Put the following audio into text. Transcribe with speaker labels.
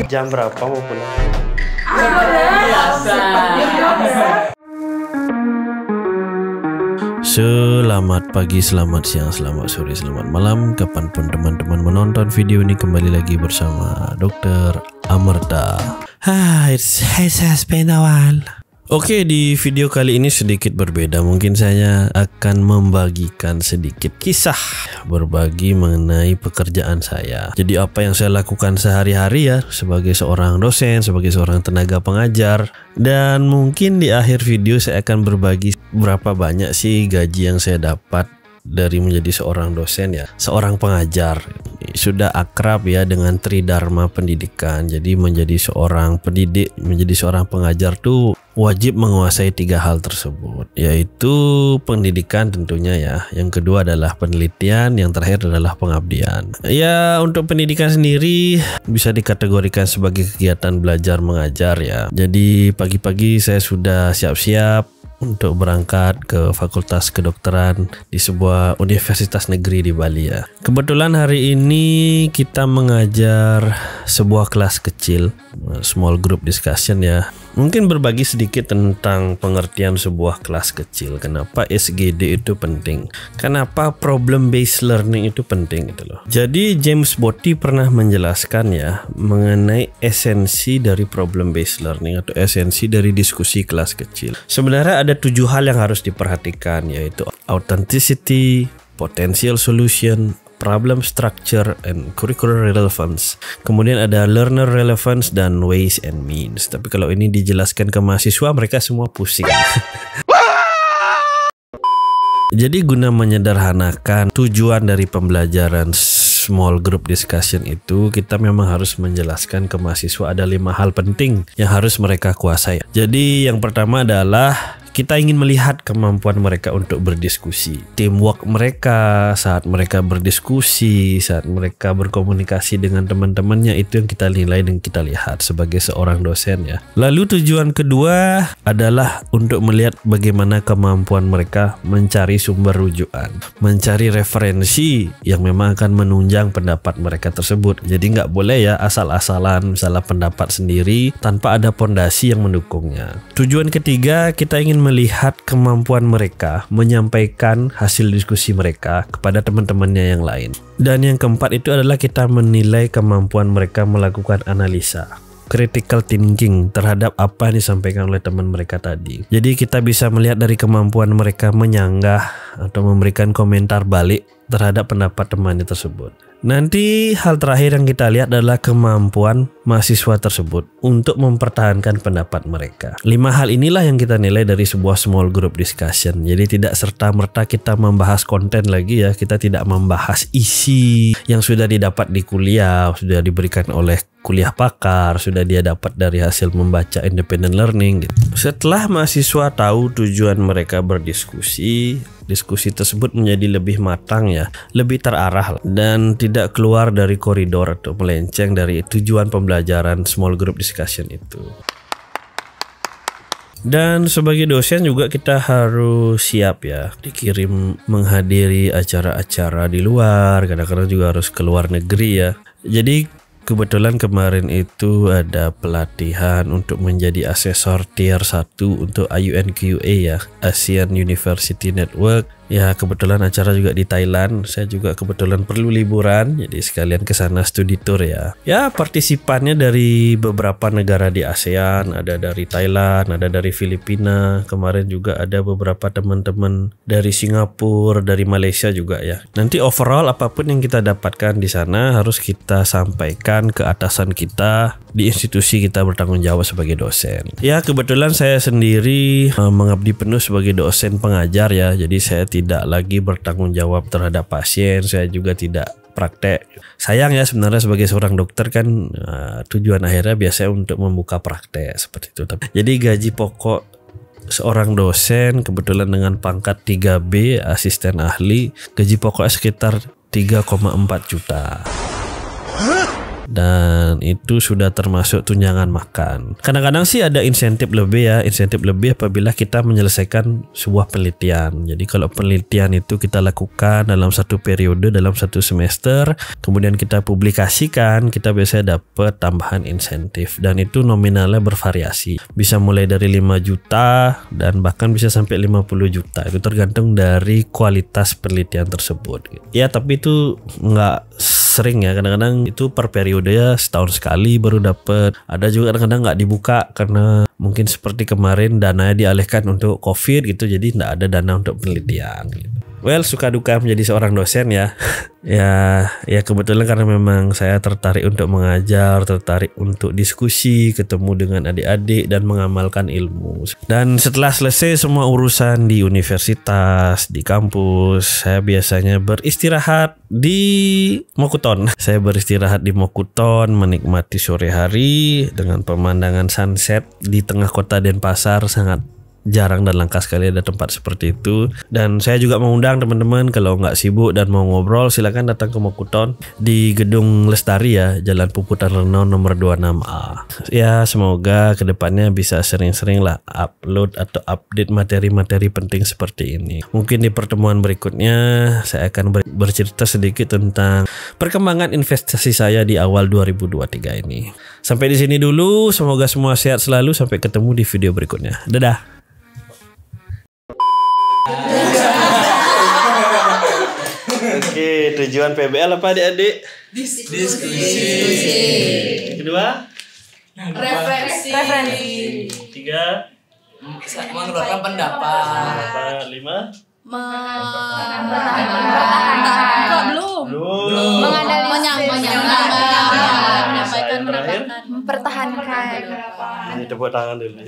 Speaker 1: Jam berapa mau pulang? Selamat pagi, selamat siang, selamat sore, selamat malam. Kapanpun teman-teman menonton video ini, kembali lagi bersama Dr. Amerta. It's has been a while. Oke, di video kali ini sedikit berbeda. Mungkin saya akan membagikan sedikit kisah, berbagi mengenai pekerjaan saya. Jadi apa yang saya lakukan sehari-hari ya, sebagai seorang dosen, sebagai seorang tenaga pengajar. Dan mungkin di akhir video saya akan berbagi berapa banyak sih gaji yang saya dapat dari menjadi seorang dosen ya, seorang pengajar. Sudah akrab ya dengan tridharma pendidikan. Jadi menjadi seorang pendidik, menjadi seorang pengajar tuh wajib menguasai 3 hal tersebut, yaitu pendidikan tentunya ya, yang kedua adalah penelitian, yang terakhir adalah pengabdian. Ya, untuk pendidikan sendiri bisa dikategorikan sebagai kegiatan belajar mengajar ya. Jadi pagi-pagi saya sudah siap-siap untuk berangkat ke Fakultas Kedokteran di sebuah universitas negeri di Bali ya. Kebetulan hari ini kita mengajar sebuah kelas kecil, small group discussion ya. Mungkin berbagi sedikit tentang pengertian sebuah kelas kecil. Kenapa SGD itu penting? Kenapa problem based learning itu penting gitu loh. Jadi James Botty pernah menjelaskan ya mengenai esensi dari problem based learning atau esensi dari diskusi kelas kecil. Sebenarnya ada 7 hal yang harus diperhatikan, yaitu authenticity, potential solution, problem structure, and curricular relevance. Kemudian ada learner relevance dan ways and means. Tapi kalau ini dijelaskan ke mahasiswa, mereka semua pusing. Jadi guna menyederhanakan tujuan dari pembelajaran small group discussion itu, kita memang harus menjelaskan ke mahasiswa ada 5 hal penting yang harus mereka kuasai. Jadi yang pertama adalah kita ingin melihat kemampuan mereka untuk berdiskusi, teamwork mereka saat mereka berdiskusi, saat mereka berkomunikasi dengan teman-temannya, itu yang kita nilai dan kita lihat sebagai seorang dosen ya. Lalu tujuan kedua adalah untuk melihat bagaimana kemampuan mereka mencari sumber rujukan, mencari referensi yang memang akan menunjang pendapat mereka tersebut. Jadi nggak boleh ya asal-asalan salah pendapat sendiri tanpa ada pondasi yang mendukungnya. Tujuan ketiga, kita ingin melihat kemampuan mereka menyampaikan hasil diskusi mereka kepada teman-temannya yang lain. Dan yang keempat itu adalah kita menilai kemampuan mereka melakukan analisa, critical thinking terhadap apa yang disampaikan oleh teman mereka tadi. Jadi kita bisa melihat dari kemampuan mereka menyanggah atau memberikan komentar balik terhadap pendapat temannya tersebut. Nanti hal terakhir yang kita lihat adalah kemampuan mahasiswa tersebut untuk mempertahankan pendapat mereka. 5 hal inilah yang kita nilai dari sebuah small group discussion. Jadi tidak serta-merta kita membahas konten lagi ya. Kita tidak membahas isi yang sudah didapat di kuliah, sudah diberikan oleh kuliah pakar, sudah dia dapat dari hasil membaca independent learning gitu. Setelah mahasiswa tahu tujuan mereka berdiskusi, diskusi tersebut menjadi lebih matang ya, lebih terarah dan tidak keluar dari koridor atau melenceng dari tujuan pembelajaran small group discussion itu. Dan sebagai dosen juga kita harus siap ya, dikirim menghadiri acara-acara di luar, kadang-kadang juga harus ke luar negeri ya. Jadi kebetulan kemarin itu ada pelatihan untuk menjadi asesor tier 1 untuk IUNQA ya, Asian University Network. Ya kebetulan acara juga di Thailand. Saya juga kebetulan perlu liburan, jadi sekalian ke sana studi tour ya. Ya partisipannya dari beberapa negara di ASEAN, ada dari Thailand, ada dari Filipina. Kemarin juga ada beberapa teman-teman dari Singapura, dari Malaysia juga ya. Nanti overall apapun yang kita dapatkan di sana harus kita sampaikan ke atasan kita di institusi kita bertanggung jawab sebagai dosen. Ya kebetulan saya sendiri mengabdi penuh sebagai dosen pengajar ya. Jadi saya tidak lagi bertanggung jawab terhadap pasien, saya juga tidak praktek. Sayang ya sebenarnya sebagai seorang dokter kan tujuan akhirnya biasanya untuk membuka praktek seperti itu. Jadi gaji pokok seorang dosen kebetulan dengan pangkat 3B asisten ahli, gaji pokoknya sekitar 3,4 juta. dan itu sudah termasuk tunjangan makan. Kadang-kadang sih ada insentif lebih apabila kita menyelesaikan sebuah penelitian. Jadi kalau penelitian itu kita lakukan dalam satu periode, dalam satu semester, kemudian kita publikasikan, kita biasanya dapat tambahan insentif, dan itu nominalnya bervariasi. Bisa mulai dari 5 juta dan bahkan bisa sampai 50 juta. Itu tergantung dari kualitas penelitian tersebut. Ya, tapi itu nggak sering ya, kadang-kadang itu per periode ya, setahun sekali baru dapat. Ada juga kadang-kadang nggak dibuka karena mungkin seperti kemarin dananya dialihkan untuk COVID gitu, jadi nggak ada dana untuk penelitian gitu. Well, suka duka menjadi seorang dosen ya. ya kebetulan karena memang saya tertarik untuk mengajar, tertarik untuk diskusi, ketemu dengan adik-adik dan mengamalkan ilmu. Dan setelah selesai semua urusan di universitas, di kampus, saya biasanya beristirahat di Mokuton. Saya beristirahat di Mokuton, menikmati sore hari dengan pemandangan sunset di tengah kota Denpasar. Sangat jarang dan langka sekali ada tempat seperti itu. Dan saya juga mengundang teman-teman, kalau nggak sibuk dan mau ngobrol, silakan datang ke Mokuton di Gedung Lestari ya, Jalan Puputan Reno nomor 26A. Ya, semoga kedepannya bisa sering-sering lah upload atau update materi-materi penting seperti ini. Mungkin di pertemuan berikutnya saya akan bercerita sedikit tentang perkembangan investasi saya di awal 2023 ini. Sampai di sini dulu, semoga semua sehat selalu. Sampai ketemu di video berikutnya. Dadah. Oke, tujuan PBL apa adik-adik? Diskusi. Kedua?
Speaker 2: Referensi.
Speaker 1: 3?
Speaker 2: Mengeluarkan pendapat.
Speaker 1: 5?
Speaker 2: Belum.
Speaker 3: Menyampaikan pendapat, mempertahankan.
Speaker 1: Ini tepuk tangan dulu.